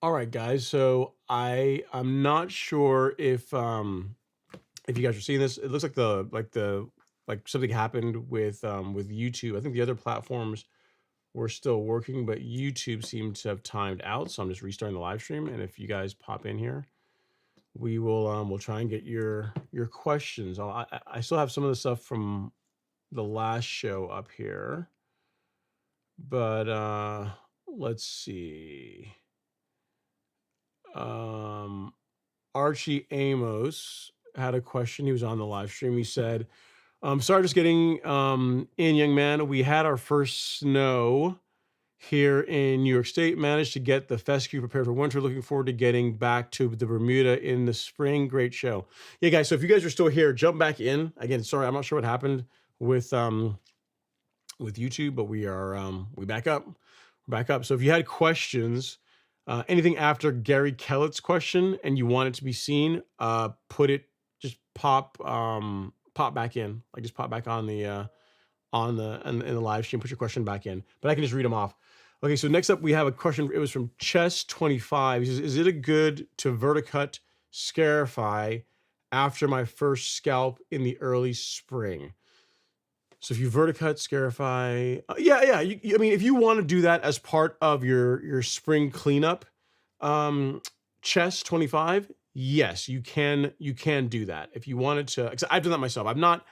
All right, guys. So I'm not sure if you guys are seeing this. It looks like like something happened with YouTube. I think the other platforms were still working, but YouTube seemed to have timed out. So I'm just restarting the live stream. And if you guys pop in here, we'll try and get your questions. I still have some of the stuff from the last show up here, but let's see. Um Archie Amos had a question. He was on the live stream. He said, sorry, just getting in, young man. We had our first snow here in New York State, managed to get the fescue prepared for winter. Looking forward to getting back to the Bermuda in the spring. Great show. Yeah, guys. So if you guys are still here, jump back in. Again, sorry, I'm not sure what happened with YouTube, but we back up. We're back up. So if you had questions, anything after Gary Kellett's question and you want it to be seen, put it just pop back in. Like just pop back on in the live stream, put your question back in. But I can just read them off. Okay, so next up we have a question. It was from Chess25. He says, is it a good to verticut scarify after my first scalp in the early spring? So if you verticut, scarify, yeah. I mean, if you want to do that as part of your spring cleanup, chest 25, yes, you can do that if you wanted to. 'Cause I've done that myself. I've not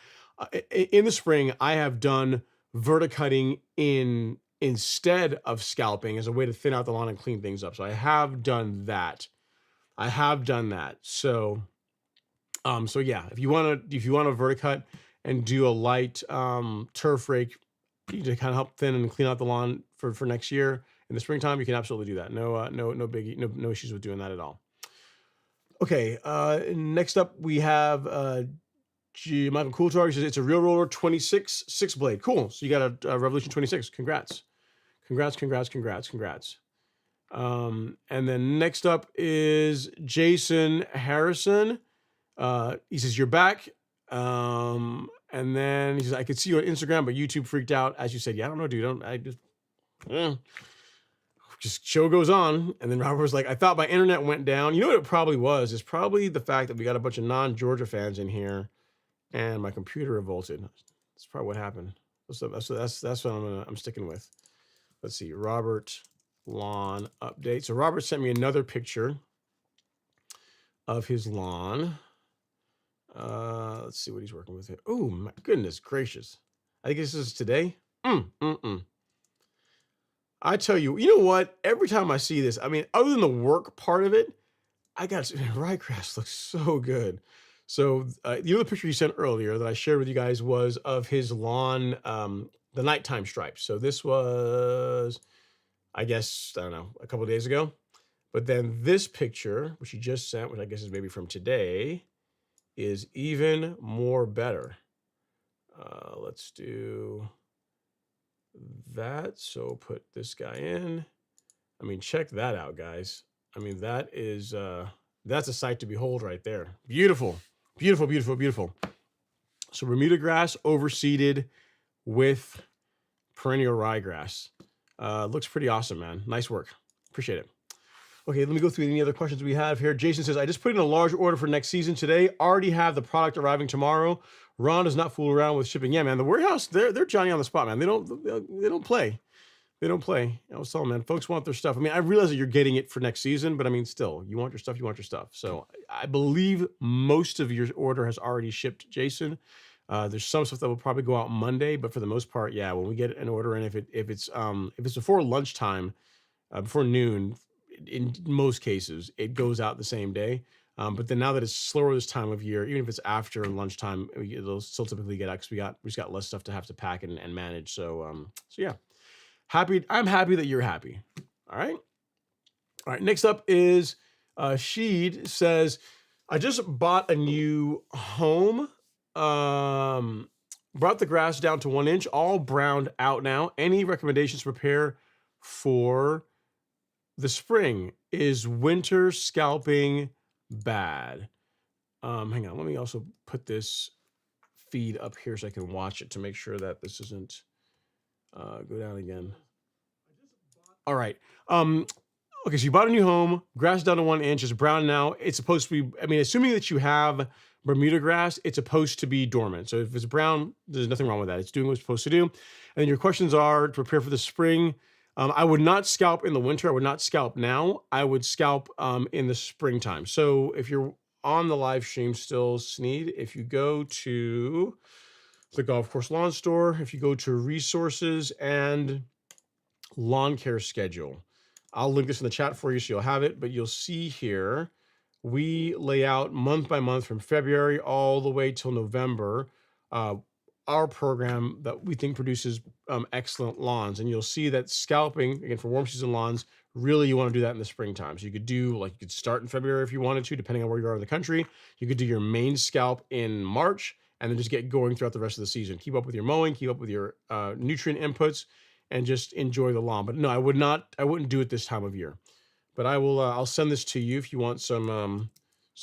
in the spring. I have done verticutting instead of scalping as a way to thin out the lawn and clean things up. So I have done that. So yeah, if you want to verticut and do a light turf rake to kind of help thin and clean out the lawn for next year in the springtime, you can absolutely do that. No biggie, no issues with doing that at all. Okay, next up we have Michael Coulthard. He says it's a real roller 26 six blade. Cool. So you got a Revolution 26. Congrats. And then next up is Jason Harrison. He says, you're back. And then he says, I could see you on Instagram, but YouTube freaked out. As you said, yeah, I don't know, dude. Just show goes on. And then Robert was like, I thought my internet went down. You know what it probably was? It's probably the fact that we got a bunch of non-Georgia fans in here and my computer revolted. That's probably what happened. That's what I'm sticking with. Let's see, Robert lawn update. So Robert sent me another picture of his lawn. Let's see what he's working with here. Oh my goodness gracious! I think this is today. I tell you, you know what? Every time I see this, I mean, other than the work part of it, ryegrass looks so good. So the other picture you sent earlier that I shared with you guys was of his lawn, the nighttime stripes. So this was, I guess, I don't know, a couple of days ago. But then this picture, which he just sent, which I guess is maybe from today, is even more better. Let's do that. So put this guy in. I mean, check that out, guys. I mean, that's a sight to behold right there. Beautiful. So Bermuda grass overseeded with perennial ryegrass. Looks pretty awesome, man. Nice work. Appreciate it. Okay, let me go through any other questions we have here. Jason says, I just put in a large order for next season today. Already have the product arriving tomorrow. Ron does not fool around with shipping. Yeah, man, the warehouse, they're Johnny on the spot, man. They don't play. I was telling, man, folks want their stuff. I mean, I realize that you're getting it for next season, but I mean, still, you want your stuff. So I believe most of your order has already shipped, Jason. There's some stuff that will probably go out Monday, but for the most part, yeah, when we get an order and if it's before lunchtime, before noon, in most cases, it goes out the same day. But then now that it's slower this time of year, even if it's after lunchtime, it'll still typically get out because we just got less stuff to have to pack and manage. So yeah, I'm happy that you're happy. All right. Next up is Sheed says, I just bought a new home. Brought the grass down to 1 inch, all browned out now. Any recommendations to prepare for the spring? Is winter scalping bad? Hang on, let me also put this feed up here so I can watch it to make sure that this isn't go down again. All right. Okay, so you bought a new home, grass down to 1 inch, it's brown now. It's supposed to be, I mean, assuming that you have Bermuda grass, it's supposed to be dormant. So if it's brown, there's nothing wrong with that. It's doing what it's supposed to do. And then your questions are to prepare for the spring. I would not scalp in the winter. I would not scalp now. I would scalp in the springtime. So if you're on the live stream still, Sneed, if you go to the Golf Course Lawn Store, if you go to resources and lawn care schedule, I'll link this in the chat for you so you'll have it, but you'll see here, we lay out month by month from February all the way till November, our program that we think produces excellent lawns. And you'll see that scalping, again, for warm season lawns, really you want to do that in the springtime. So you could do, like, you could start in February if you wanted to, depending on where you are in the country. You could do your main scalp in March and then just get going throughout the rest of the season. Keep up with your mowing, keep up with your nutrient inputs, and just enjoy the lawn. But no, I wouldn't do it this time of year. But I will, I'll send this to you if you want some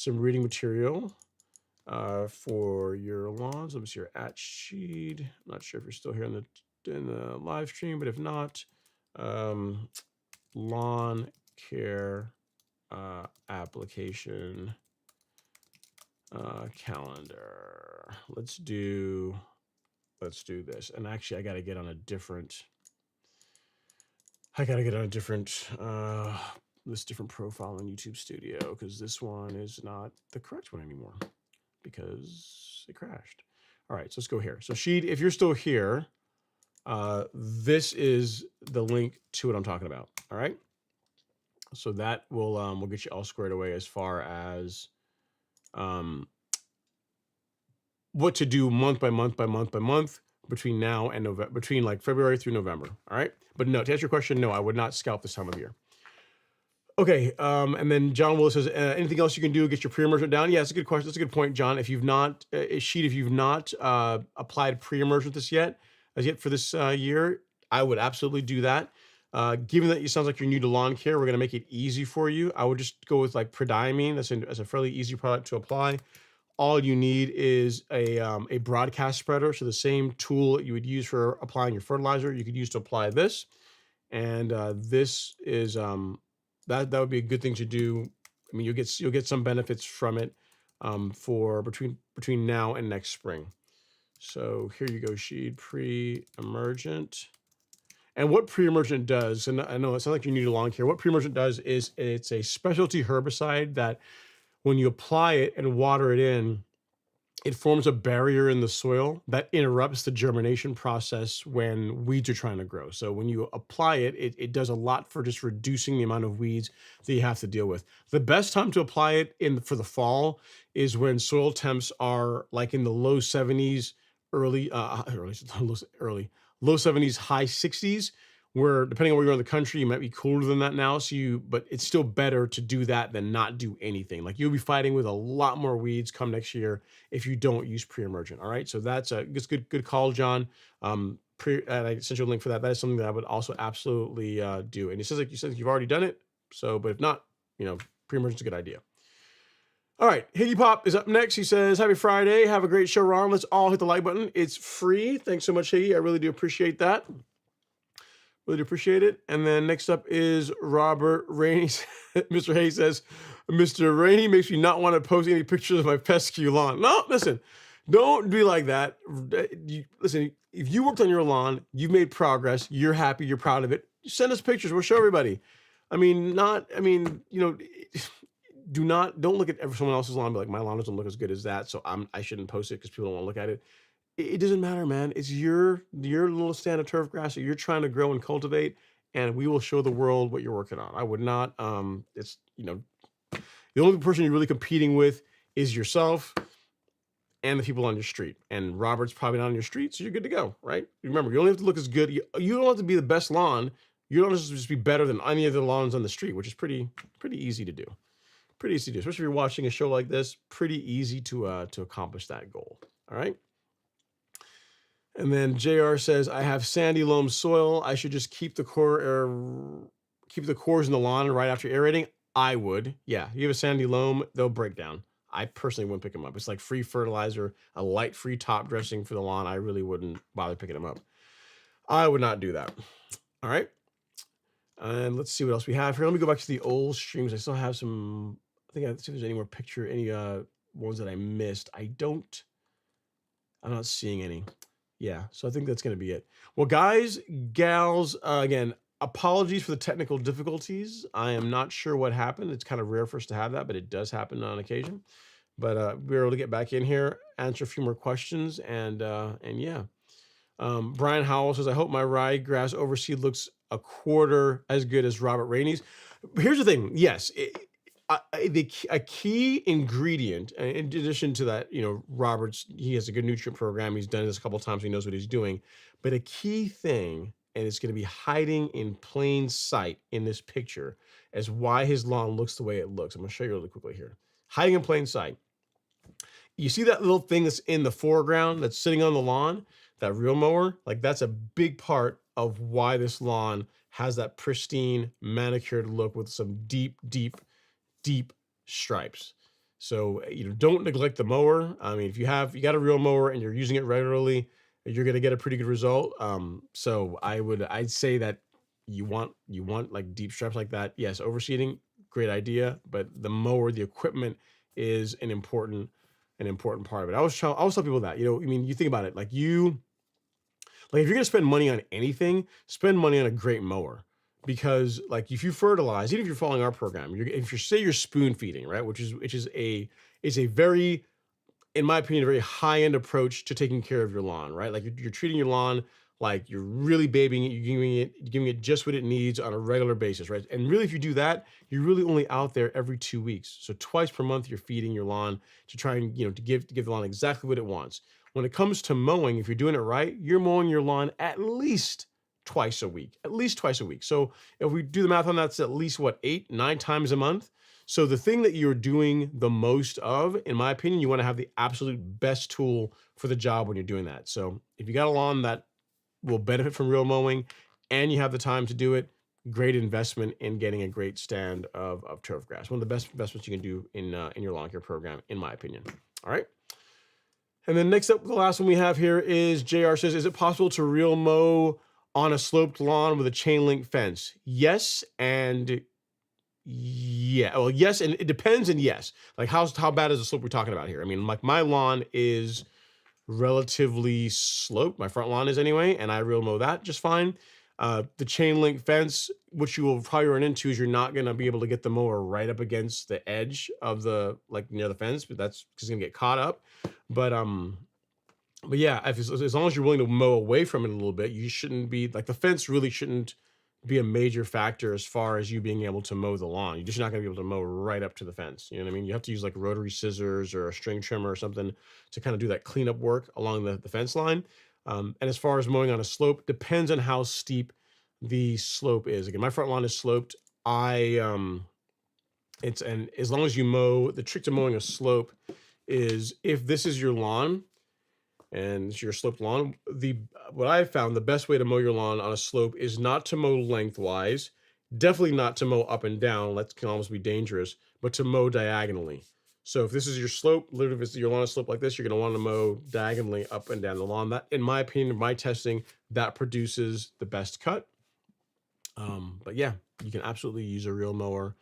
reading material for your lawns. Let me see your @sheed. I'm not sure if you're still here in the live stream, but if not, lawn care application calendar. Let's do this. And actually, I got to get on a different. This different profile in YouTube Studio, because this one is not the correct one anymore because it crashed. All right, so let's go here. So Sheed, if you're still here, this is the link to what I'm talking about. All right. So that will get you all squared away as far as what to do month by month between now and November, between like February through November. All right. But no, to answer your question, no, I would not scalp this time of year. Okay. And then John Willis says, anything else you can do to get your pre-emergent down? Yeah, that's a good question. That's a good point, John. If you've not, Sheet, if you've not applied pre-emergent as yet for this year, I would absolutely do that. Given that it sounds like you're new to lawn care, we're going to make it easy for you. I would just go with like prodiamine. That's a fairly easy product to apply. All you need is a broadcast spreader. So the same tool that you would use for applying your fertilizer, you could use to apply this. And this is that would be a good thing to do. I mean, you'll get some benefits from it for between now and next spring. So here you go, Sheed, pre-emergent. And what pre-emergent does, and I know it sounds like you're new to lawn care, what pre-emergent does is it's a specialty herbicide that when you apply it and water it in, it forms a barrier in the soil that interrupts the germination process when weeds are trying to grow. So when you apply it, it does a lot for just reducing the amount of weeds that you have to deal with. The best time to apply it for the fall is when soil temps are like in the low 70s, low 70s, high 60s, where depending on where you're in the country, you might be cooler than that now. But it's still better to do that than not do anything. Like you'll be fighting with a lot more weeds come next year if you don't use pre-emergent. All right. So that's a good call, John. And I sent you a link for that. That is something that I would also absolutely do. And it says like you said you've already done it. So, but if not, pre-emergent's a good idea. All right, Higgy Pop is up next. He says, happy Friday. Have a great show, Ron. Let's all hit the like button. It's free. Thanks so much, Higgy. I really do appreciate that. Really appreciate it. And then next up is Robert Rainey. Mr. Hayes says, Mr. Rainey makes me not want to post any pictures of my pesky lawn. No, listen, don't be like that. Listen, if you worked on your lawn, you've made progress, you're happy, you're proud of it, send us pictures. We'll show everybody. Don't look at someone else's lawn and be like, my lawn doesn't look as good as that, so I shouldn't post it because people don't want to look at it. It doesn't matter, man. It's your little stand of turf grass that you're trying to grow and cultivate, and we will show the world what you're working on. I would not, the only person you're really competing with is yourself and the people on your street. And Robert's probably not on your street, so you're good to go, right? Remember, you only have to look as good. You don't have to be the best lawn. You don't have to just be better than any of the lawns on the street, which is pretty easy to do. Pretty easy to do, especially if you're watching a show like this. Pretty easy to accomplish that goal. All right. And then JR says, I have sandy loam soil. I should just keep the cores in the lawn right after aerating. I would. Yeah. You have a sandy loam, they'll break down. I personally wouldn't pick them up. It's like free fertilizer, a light free top dressing for the lawn. I really wouldn't bother picking them up. I would not do that. All right. And let's see what else we have here. Let me go back to the old streams. I still have some, I think I'll see if there's any more any ones that I missed. I'm not seeing any. Yeah, so I think that's going to be it. Well, guys, gals, again, apologies for the technical difficulties. I am not sure what happened. It's kind of rare for us to have that, but it does happen on occasion. But we were able to get back in here, answer a few more questions, and yeah. Brian Howell says, I hope my ryegrass overseed looks a quarter as good as Robert Rainey's. Here's the thing. Yes, a key ingredient, in addition to that, you know, Robert's, he has a good nutrient program. He's done this a couple of times. He knows what he's doing. But a key thing, and it's going to be hiding in plain sight in this picture, as why his lawn looks the way it looks. I'm going to show you really quickly here. Hiding in plain sight. You see that little thing that's in the foreground that's sitting on the lawn, that reel mower? Like, that's a big part of why this lawn has that pristine, manicured look with some deep, deep, deep stripes. So, you know, don't neglect the mower. I mean, if you got a reel mower and you're using it regularly, you're going to get a pretty good result. So I'd say that you want like deep stripes like that. Yes, overseeding, great idea, but the mower, the equipment is an important part of it. I always tell people that, you know, I mean, you think about it, like if you're going to spend money on anything, spend money on a great mower. Because like if you fertilize, even if you're following our program, if you're spoon feeding, right, which is a very, in my opinion, a very high end approach to taking care of your lawn, right? Like you're treating your lawn like you're really babying it, you're giving it just what it needs on a regular basis, right? And really, if you do that, you're really only out there every 2 weeks. So twice per month, you're feeding your lawn to try and, you know, to give the lawn exactly what it wants. When it comes to mowing, if you're doing it right, you're mowing your lawn at least twice a week. So if we do the math on that, that's at least what, 8-9 times a month. So the thing that you're doing the most of, in my opinion, you want to have the absolute best tool for the job when you're doing that. So if you got a lawn that will benefit from reel mowing and you have the time to do it, great investment in getting a great stand of turf grass. One of the best investments you can do in your lawn care program, in my opinion. All right. And then next up, the last one we have here is JR says, is it possible to reel mow on a sloped lawn with a chain link fence? Yes. And yeah, well, yes. And it depends. And yes, like how bad is the slope we're talking about here? I mean, like my lawn is relatively sloped. My front lawn is anyway, and I reel mow that just fine. The chain link fence, which you will probably run into, is you're not going to be able to get the mower right up against the edge of the, like near the fence, but that's just going to get caught up. But yeah, as long as you're willing to mow away from it a little bit, you shouldn't be like, the fence really shouldn't be a major factor as far as you being able to mow the lawn. You're just not going to be able to mow right up to the fence. You know what I mean? You have to use like rotary scissors or a string trimmer or something to kind of do that cleanup work along the fence line. And as far as mowing on a slope, depends on how steep the slope is. Again, my front lawn is sloped. And as long as you mow, the trick to mowing a slope is, if this is your lawn and it's your sloped lawn, what I've found, the best way to mow your lawn on a slope is not to mow lengthwise, definitely not to mow up and down, that can almost be dangerous, but to mow diagonally. So if this is your slope, literally if your lawn is sloped like this, you're going to want to mow diagonally up and down the lawn. That, in my opinion, my testing, that produces the best cut. But yeah, you can absolutely use a reel mower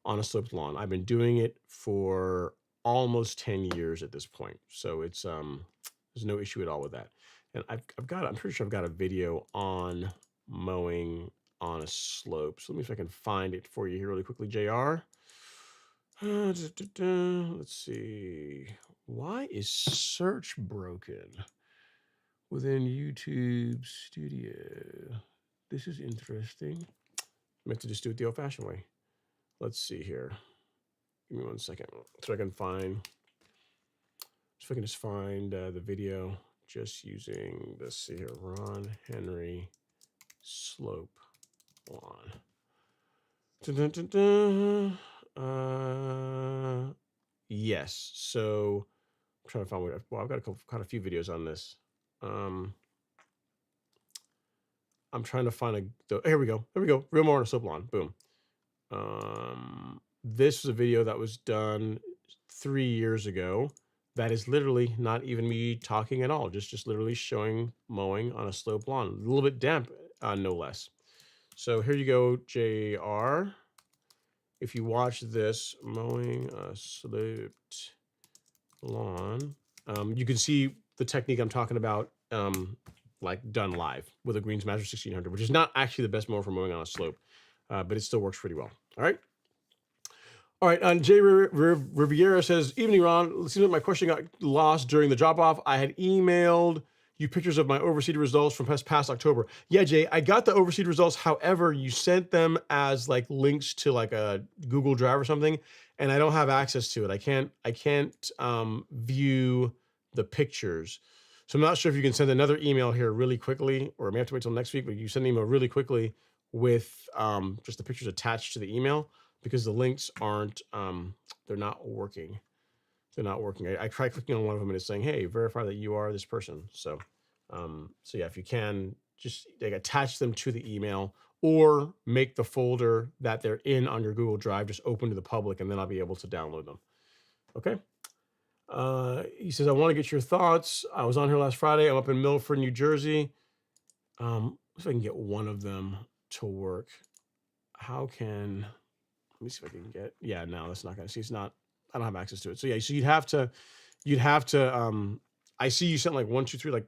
on a sloped lawn. I've been doing it for almost 10 years at this point. So it's, there's no issue at all with that. And I'm pretty sure I've got a video on mowing on a slope. So let me see if I can find it for you here really quickly, JR. Let's see. Why is search broken within YouTube Studio? This is interesting. I meant to just do it the old-fashioned way. Let's see here. Give me 1 second so I can find. So if I can just find the video, just using this. See here, Ron Henry slope lawn. Yes. So I'm trying to find what. Well, I've got quite a few videos on this. I'm trying to find here we go. There we go. Real mower on a slope lawn. Boom. This was a video that was done 3 years ago. That is literally not even me talking at all. Just literally showing mowing on a slope lawn. A little bit damp, no less. So here you go, JR. If you watch this, mowing a sloped lawn, you can see the technique I'm talking about, like done live with a Greensmaster 1600, which is not actually the best mower for mowing on a slope, but it still works pretty well. All right. All right. Jay Riviera says, "Evening, Ron. It seems like my question got lost during the drop off. I had emailed you pictures of my overseed results from past October." Yeah, Jay, I got the overseed results. However, you sent them as like links to like a Google Drive or something, and I don't have access to it. I can't view the pictures. So I'm not sure if you can send another email here really quickly, or I may have to wait till next week, but you send an email really quickly with just the pictures attached to the email, because the links aren't, they're not working. They're not working. I tried clicking on one of them and it's saying, "Hey, verify that you are this person." So yeah, if you can, just like attach them to the email, or make the folder that they're in on your Google Drive just open to the public, and then I'll be able to download them. Okay. He says, "I want to get your thoughts. I was on here last Friday. I'm up in Milford, New Jersey. If I can get one of them to work. How can, let me see if I can get, yeah, no, that's not going to see. It's not, I don't have access to it. So yeah, so you'd have to, I see you sent like 1, 2, 3, like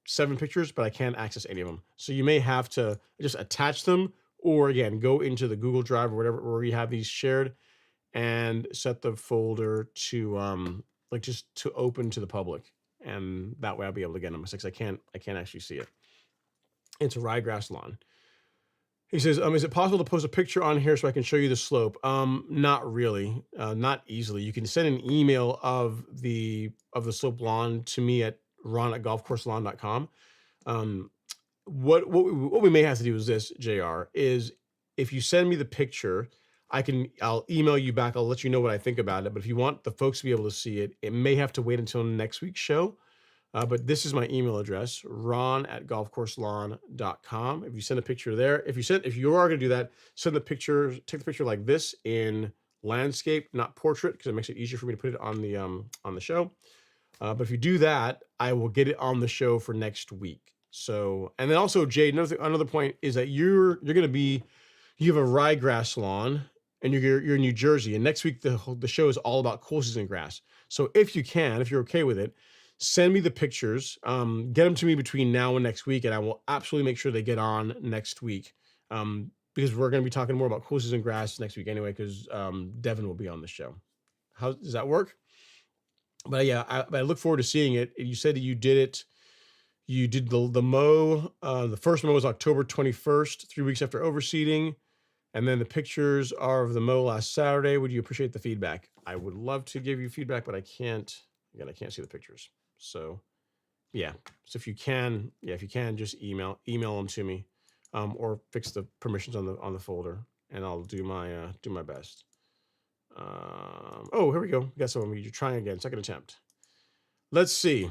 7 pictures, but I can't access any of them. So you may have to just attach them, or again, go into the Google Drive or whatever, where you have these shared, and set the folder to, like just to open to the public. And that way I'll be able to get them. Because I can't actually see it. It's a ryegrass lawn. He says, "Is it possible to post a picture on here so I can show you the slope?" Not really, not easily. You can send an email of the slope lawn to me at ron@golfcourselawn.com. What we may have to do is this, JR, is if you send me the picture, I'll email you back. I'll let you know what I think about it. But if you want the folks to be able to see it, it may have to wait until next week's show. But this is my email address, ron@golfcourselawn.com. If you send a picture there, if you are going to do that, take the picture like this in landscape, not portrait, because it makes it easier for me to put it on the show. But if you do that, I will get it on the show for next week. So, and then also, Jay, another point is that you have a ryegrass lawn, and you're in New Jersey, and next week the show is all about cool season grass. So if you're okay with it, send me the pictures, get them to me between now and next week, and I will absolutely make sure they get on next week, because we're going to be talking more about cool season grass next week anyway, because Devin will be on the show. How does that work? But yeah, I look forward to seeing it. You said that you did it. You did the mow. The first mow was October 21st, 3 weeks after overseeding. And then the pictures are of the mow last Saturday. Would you appreciate the feedback? I would love to give you feedback, but I can't. Again, I can't see the pictures. So yeah. So if you can, just email them to me, or fix the permissions on the folder, and I'll do my best. Oh, here we go. We got some of them. You're trying again. Second attempt. Let's see.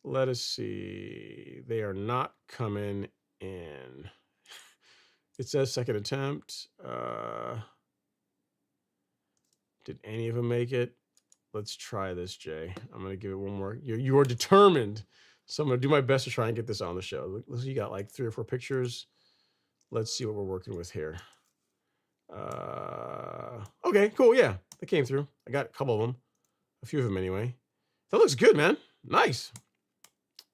Let us see. They are not coming in. It says second attempt. Did any of them make it? Let's try this, Jay. I'm going to give it one more. You are determined. So I'm going to do my best to try and get this on the show. Looks like you got like 3 or 4 pictures. Let's see what we're working with here. Okay, cool. Yeah, that came through. I got a couple of them. A few of them anyway. That looks good, man. Nice.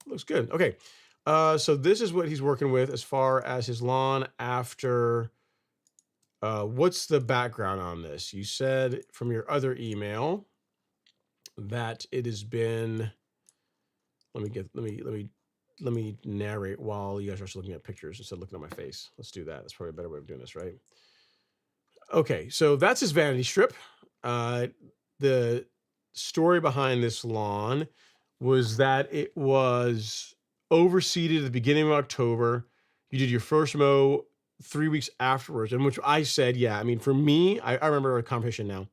Looks good. Okay. So this is what he's working with as far as his lawn after. What's the background on this? You said from your other email that it has been. Let me narrate while you guys are still looking at pictures instead of looking at my face. Let's do that. That's probably a better way of doing this, right? Okay, so that's his vanity strip. The story behind this lawn was that it was overseeded at the beginning of October. You did your first mow 3 weeks afterwards, in which I said, yeah, I mean, for me, I remember a conversation now.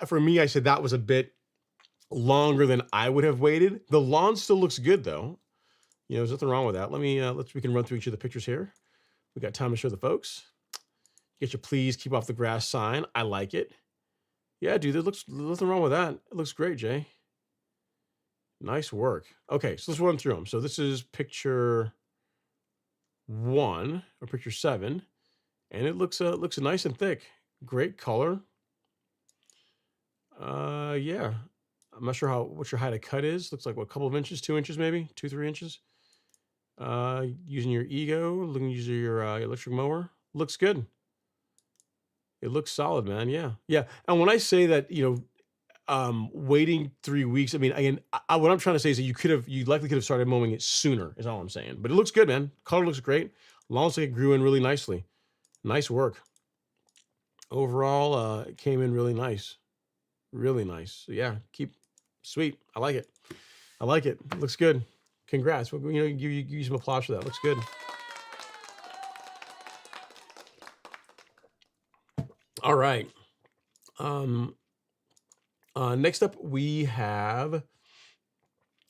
For me, I said that was a bit longer than I would have waited. The lawn still looks good, though. You know, there's nothing wrong with that. We can run through each of the pictures here. We got time to show the folks. Get your please keep off the grass sign. I like it. Yeah, dude, there's nothing wrong with that. It looks great, Jay. Nice work. Okay, so let's run through them. So this is picture 1 or picture 7, and it looks nice and thick. Great color. Yeah. I'm not sure what your height of cut is. Looks like what, a couple of inches, 2 inches maybe, 2-3 inches. Using your Ego, looking using your electric mower. Looks good. It looks solid, man. Yeah. Yeah. And when I say that, waiting 3 weeks, I mean, again, what I'm trying to say is that you likely could have started mowing it sooner, is all I'm saying. But it looks good, man. Color looks great. Lawn looks like it grew in really nicely. Nice work. Overall, it came in really nice. Really nice. So yeah, sweet. I like it. I like it. Looks good. Congrats. Well, give you some applause for that. Looks good. All right. Next up we have,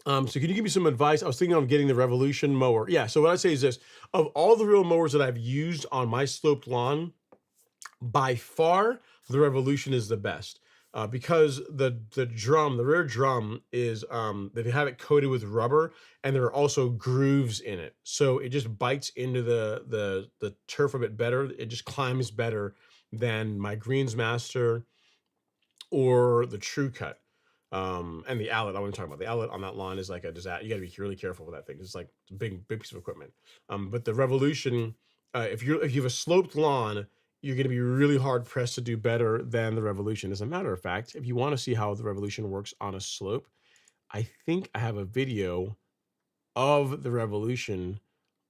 so can you give me some advice? I was thinking of getting the Revolution mower. Yeah. So what I say is this: of all the real mowers that I've used on my sloped lawn, by far the Revolution is the best. Because the rear drum is, they have it coated with rubber, and there are also grooves in it, so it just bites into the turf a bit better. It just climbs better than my Greensmaster or the True Cut. And the Outlet, I want to talk about the Outlet on that lawn is like a disaster. You got to be really careful with that thing. It's like a big piece of equipment. But the Revolution, if you have a sloped lawn, you're going to be really hard pressed to do better than the Revolution. As a matter of fact, if you want to see how the Revolution works on a slope, I think I have a video of the Revolution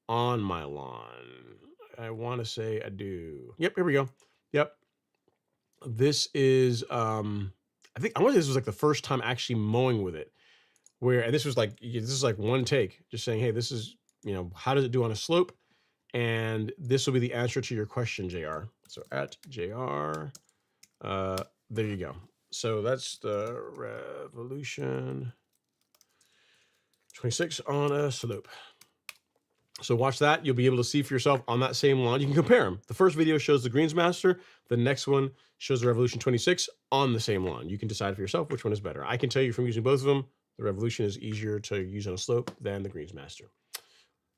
on my lawn. I want to say I do. Yep, here we go. Yep. This is, I want to say this was like the first time actually mowing with it, and this is like one take, just saying, hey, this is, how does it do on a slope? And this will be the answer to your question, JR. So at JR, there you go. So that's the Revolution 26 on a slope. So watch that. You'll be able to see for yourself on that same lawn. You can compare them. The first video shows the Greensmaster. The next one shows the Revolution 26 on the same lawn. You can decide for yourself which one is better. I can tell you from using both of them, the Revolution is easier to use on a slope than the Greensmaster.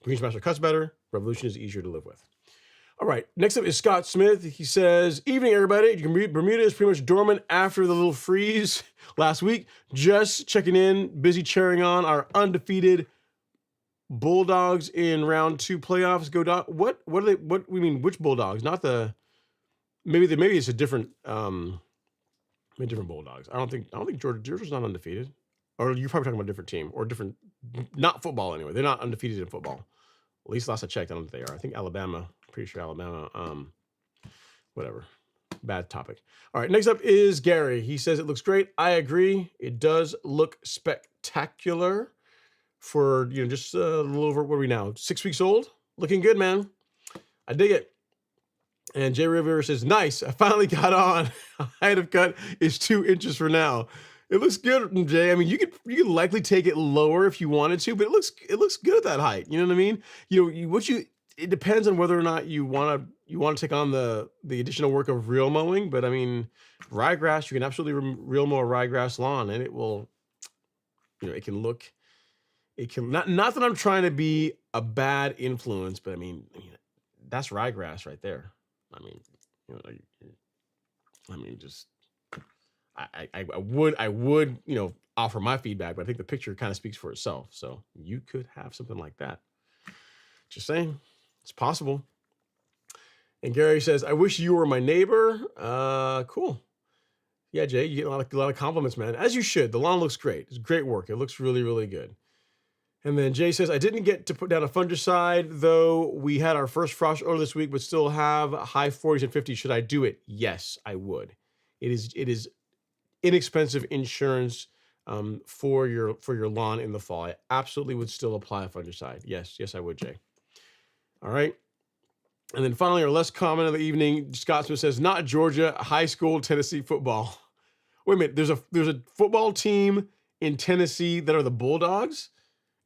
Greensmaster cuts better. Revolution is easier to live with. All right. Next up is Scott Smith. He says, evening, everybody. Bermuda is pretty much dormant after the little freeze last week. Just checking in, busy cheering on our undefeated Bulldogs in round 2 playoffs. Go dog. What are they? What we mean? Which Bulldogs? Not the. Maybe it's a different. Different Bulldogs. I don't think Georgia's not undefeated. Or you're probably talking about a different team or different. Not football anyway. They're not undefeated in football. At least last I checked, I don't think they are. I think Alabama. Pretty sure Alabama. Whatever. Bad topic. All right. Next up is Gary. He says it looks great. I agree. It does look spectacular. For just a little over, what are we now? 6 weeks old, looking good, man. I dig it. And Jay Rivera says, nice. I finally got on. Height of cut is 2 inches for now. It looks good, Jay. I mean, you could likely take it lower if you wanted to, but it looks good at that height. You know what I mean? It depends on whether or not you want to take on the additional work of real mowing. But I mean, ryegrass, you can absolutely real mow a ryegrass lawn, and it will, it can look. It can not that I'm trying to be a bad influence, but I mean that's ryegrass right there. I would offer my feedback, but I think the picture kind of speaks for itself. So you could have something like that. Just saying, it's possible. And Gary says, I wish you were my neighbor. Cool. Yeah, Jay, you get a lot of compliments, man, as you should. The lawn looks great. It's great work. It looks really, really good. And then Jay says, I didn't get to put down a fungicide, though we had our first frost earlier this week, but still have high 40s and 50s. Should I do it? Yes, I would. It is inexpensive insurance for your lawn in the fall. I absolutely would still apply a fungicide. Yes, I would, Jay. All right. And then finally, our last comment of the evening, Scott Smith says, not Georgia, high school Tennessee football. Wait a minute. There's a football team in Tennessee that are the Bulldogs?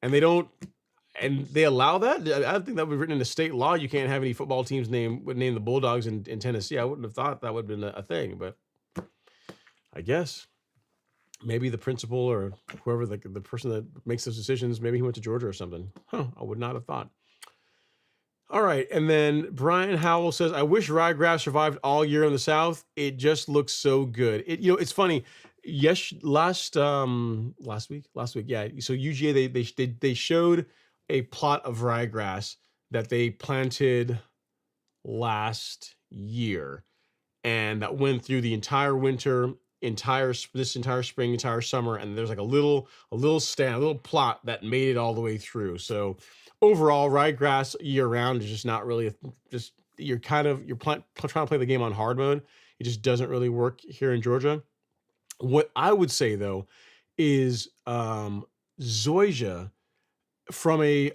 And they allow that? I think that would be written into state law. You can't have any football teams name the Bulldogs in Tennessee. I wouldn't have thought that would have been a thing, but I guess maybe the principal or whoever the person that makes those decisions, maybe he went to Georgia or something. I would not have thought. All right, and then Brian Howell says, "I wish ryegrass survived all year in the South. It just looks so good." It's funny. Yes, last week, yeah. So UGA they showed a plot of ryegrass that they planted last year, and that went through the entire winter, this entire spring, entire summer, and there's like a little stand, a little plot that made it all the way through. So overall, ryegrass year round is just not really just you're trying to play the game on hard mode. It just doesn't really work here in Georgia. What I would say though is zoysia from a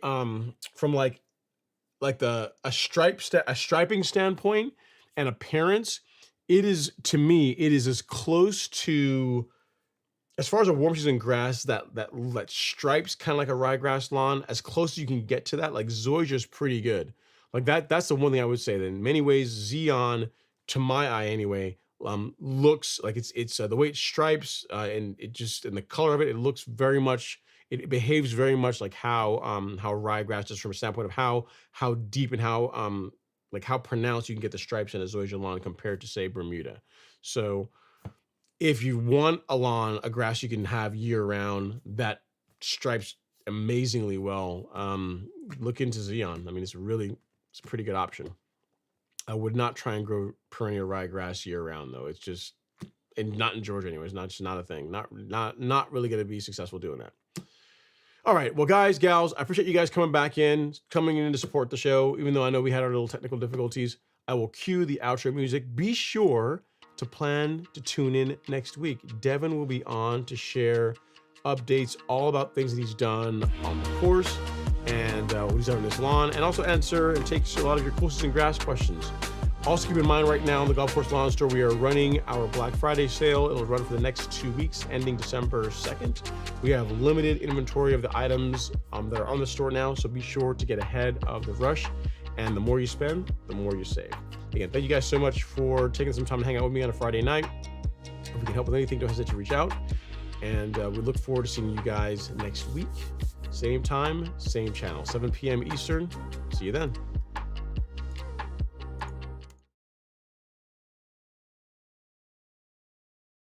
striping standpoint and appearance, it is, to me, it is as close to, as far as a warm season grass that stripes kind of like a ryegrass lawn, as close as you can get to that. Like zoysia is pretty good. Like that's the one thing I would say that in many ways Xeon, to my eye anyway, looks like it's the way it stripes, and the color of it, it looks very much, it behaves very much like how ryegrass does, from a standpoint of how deep and how pronounced you can get the stripes in a zoysia lawn compared to, say, Bermuda. So if you want a grass you can have year round that stripes amazingly well, look into Xeon. I mean, it's a pretty good option. I would not try and grow perennial ryegrass year round though. It's just, and not in Georgia anyways, just not a thing. Not really going to be successful doing that. All right, well, guys, gals, I appreciate you guys coming in to support the show, even though I know we had our little technical difficulties. I will cue the outro music. Be sure to plan to tune in next week. Devin will be on to share updates all about things that he's done on the course and what he's done on this lawn, and also answer and take a lot of your cool season grass questions. Also keep in mind, right now in the Golf Course Lawn Store, we are running our Black Friday sale. It'll run for the next 2 weeks, ending December 2nd. We have limited inventory of the items that are on the store now, so be sure to get ahead of the rush. And the more you spend, the more you save. Again, thank you guys so much for taking some time to hang out with me on a Friday night. If we can help with anything, don't hesitate to reach out. And we look forward to seeing you guys next week. Same time, same channel, 7 p.m. Eastern. See you then.